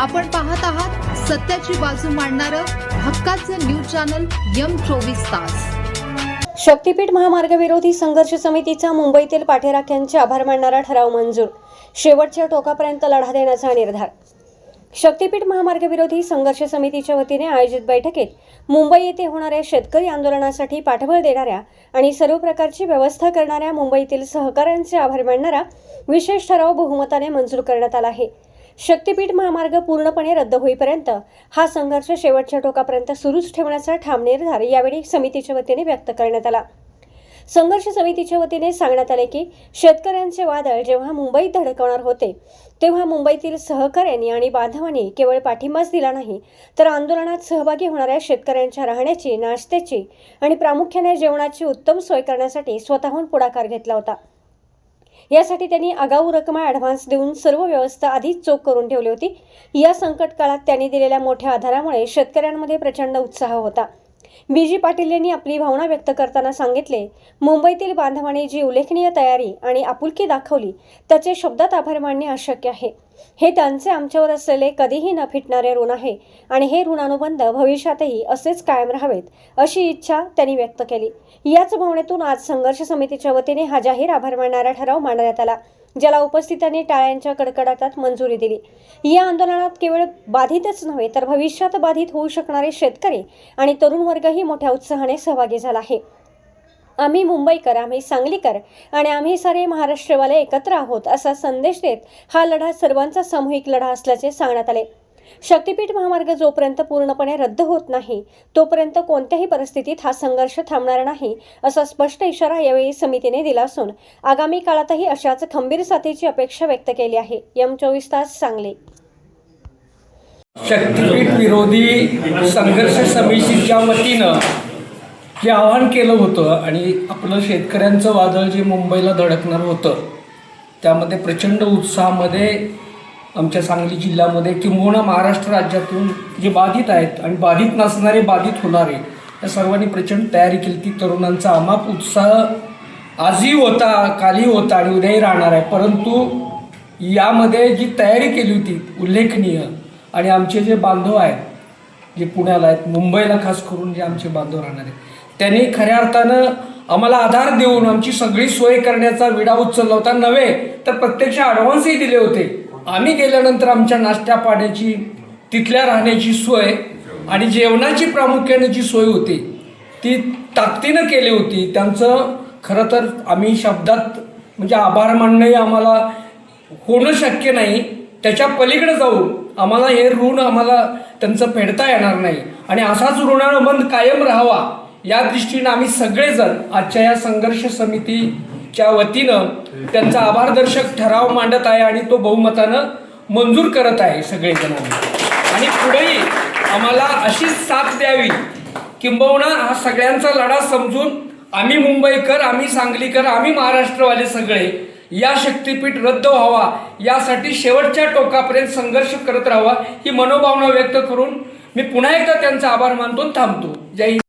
आपण पाहत आहात सत्याची बाजू मांडणारं हक्काचं न्यूज चॅनल M24 तास। शक्तीपीठ महामार्ग विरोधी संघर्ष समितीचा मुंबईतील पाठीराख्यांचे आभार मानणारा ठराव मंजूर, शेवटच्या टोकापर्यंत लढा देण्याचा निर्धार। शक्तीपीठ महामार्ग विरोधी संघर्ष समितीच्या वतीने आयोजित बैठकीत मुंबई येथे होणाऱ्या शेतकरी आंदोलनासाठी पाठबळ देणाऱ्या आणि सर्व प्रकारची व्यवस्था करणाऱ्या मुंबईतील सहकाऱ्यांचे आभार मानणारा विशेष ठराव बहुमताने मंजूर करण्यात आला आहे। शक्तीपीठ महामार्ग पूर्णपणे रद्द होईपर्यंत हा संघर्ष शेवटच्या टोकापर्यंत सुरूच ठेवण्याचा ठाम निर्धार यावेळी समितीच्या वतीने व्यक्त करण्यात आला। संघर्ष समितीच्या वतीने सांगण्यात आले की शेतकऱ्यांचे वादळ जेव्हा मुंबईत धडकवणार होते तेव्हा मुंबईतील सहकाऱ्यांनी आणि बांधवांनी केवळ पाठिंबाच दिला नाही तर आंदोलनात सहभागी होणाऱ्या शेतकऱ्यांच्या राहण्याची, नाश्त्याची आणि प्रामुख्याने जेवणाची उत्तम सोय करण्यासाठी स्वतःहून पुढाकार घेतला होता। यासाठी त्यांनी आगाऊ रक्कम ॲडव्हान्स देऊन सर्व व्यवस्था आधीच चोख करून ठेवली होती। या संकट काळात त्यांनी दिलेल्या मोठ्या आधारामुळे शेतकऱ्यांमध्ये प्रचंड उत्साह होता। बीजी पाटील यांनी आपली भावना व्यक्त करताना सांगितले, मुंबईतील बांधवांनी जी उल्लेखनीय तयारी आणि आपुलकी दाखवली त्याचे शब्दात आभार मानणे अशक्य आहे। हे त्यांचे आमच्यावर असलेले कधीही न फिटणारे ऋण आहे आणि हे ऋणानुबंध भविष्यातही असेच कायम राहावेत अशी इच्छा त्यांनी व्यक्त केली। याच भावनेतून आज संघर्ष समितीच्या वतीने हा जाहीर आभार मानणारा ठराव मांडण्यात आला, ज्याला उपस्थितांनी टाळ्यांच्या कडकडाटात मंजुरी दिली। या आंदोलनात केवळ बाधितच नव्हे तर भविष्यात बाधित होऊ शकणारे शेतकरी आणि तरुण वर्गही मोठ्या उत्साहाने सहभागी झाला आहे। आम्ही मुंबईकर, आम्ही सांगलीकर आणि आम्ही सारे महाराष्ट्रवाले एकत्र आहोत असा संदेश देत हा लढा सर्वांचा सामूहिक लढा असल्याचे सांगण्यात आले। शक्तीपीठ महामार्ग जोपर्यंत पूर्णपणे रद्द होत नाही तोपर्यंत कोणत्याही परिस्थितीत हा संघर्ष थांबणार नाही असा स्पष्ट इशारा यावेळी समितीने दिला असून आगामी काळातही अशाच खंबीर साथीची अपेक्षा व्यक्त केली आहे। M24 तास सांगली। शक्तीपीठ विरोधी संघर्ष समितीच्या वतीनं जे आवाहन केलं होतं आणि आपलं शेतकऱ्यांचं वादळ जे मुंबईला धडकणार होतं त्यामध्ये प्रचंड उत्साहामध्ये आमच्या सांगली जिल्ह्यामध्ये किंबहुना महाराष्ट्र राज्यातून जे बाधित आहेत आणि बाधित नसणारे, बाधित होणारे या सर्वांनी प्रचंड तयारी केली ती। तरुणांचा अमाप उत्साह आजही होता, कालही होता आणि उद्याही राहणार आहे। परंतु यामध्ये जी तयारी केली होती उल्लेखनीय आणि आमचे जे बांधव आहेत जे पुण्याला आहेत, मुंबईला खास करून जे आमचे बांधव राहणार आहेत त्यांनी खऱ्या अर्थानं आम्हाला आधार देऊन आमची सगळी सोय करण्याचा विडा उचलला होता। नव्हे तर प्रत्यक्ष ॲडव्हान्सही दिले होते। आम्ही गेल्यानंतर आमच्या नाश्त्या पाण्याची, तिथल्या राहण्याची सोय आणि जेवणाची प्रामुख्याने जी सोय होती ती ताकदीनं केली होती। त्यांचं खरं तर आम्ही शब्दात म्हणजे आभार मानणंही आम्हाला होणं शक्य नाही, त्याच्या पलीकडे जाऊन आम्हाला हे ऋण त्यांचं फेडता येणार नाही आणि असाच ऋणानुबंध कायम राहावा या दृष्टीनं आम्ही सगळेजण आजच्या या संघर्ष समितीच्या वतीनं त्यांचा आभारदर्शक ठराव मांडत आहे आणि तो बहुमतानं मंजूर करत आहे सगळेजणांनी। आणि पुढेही आम्हाला अशीच साथ द्यावी, किंबहुना हा सगळ्यांचा लढा समजून आम्ही मुंबईकर, आम्ही सांगलीकर, आम्ही महाराष्ट्रवाले सगळे या शक्तीपीठ रद्द व्हावा यासाठी शेवटच्या टोकापर्यंत संघर्ष करत राहावा ही मनोभावना व्यक्त करून मी पुन्हा एकदा त्यांचा आभार मानतो, थांबतो। जय हिंद।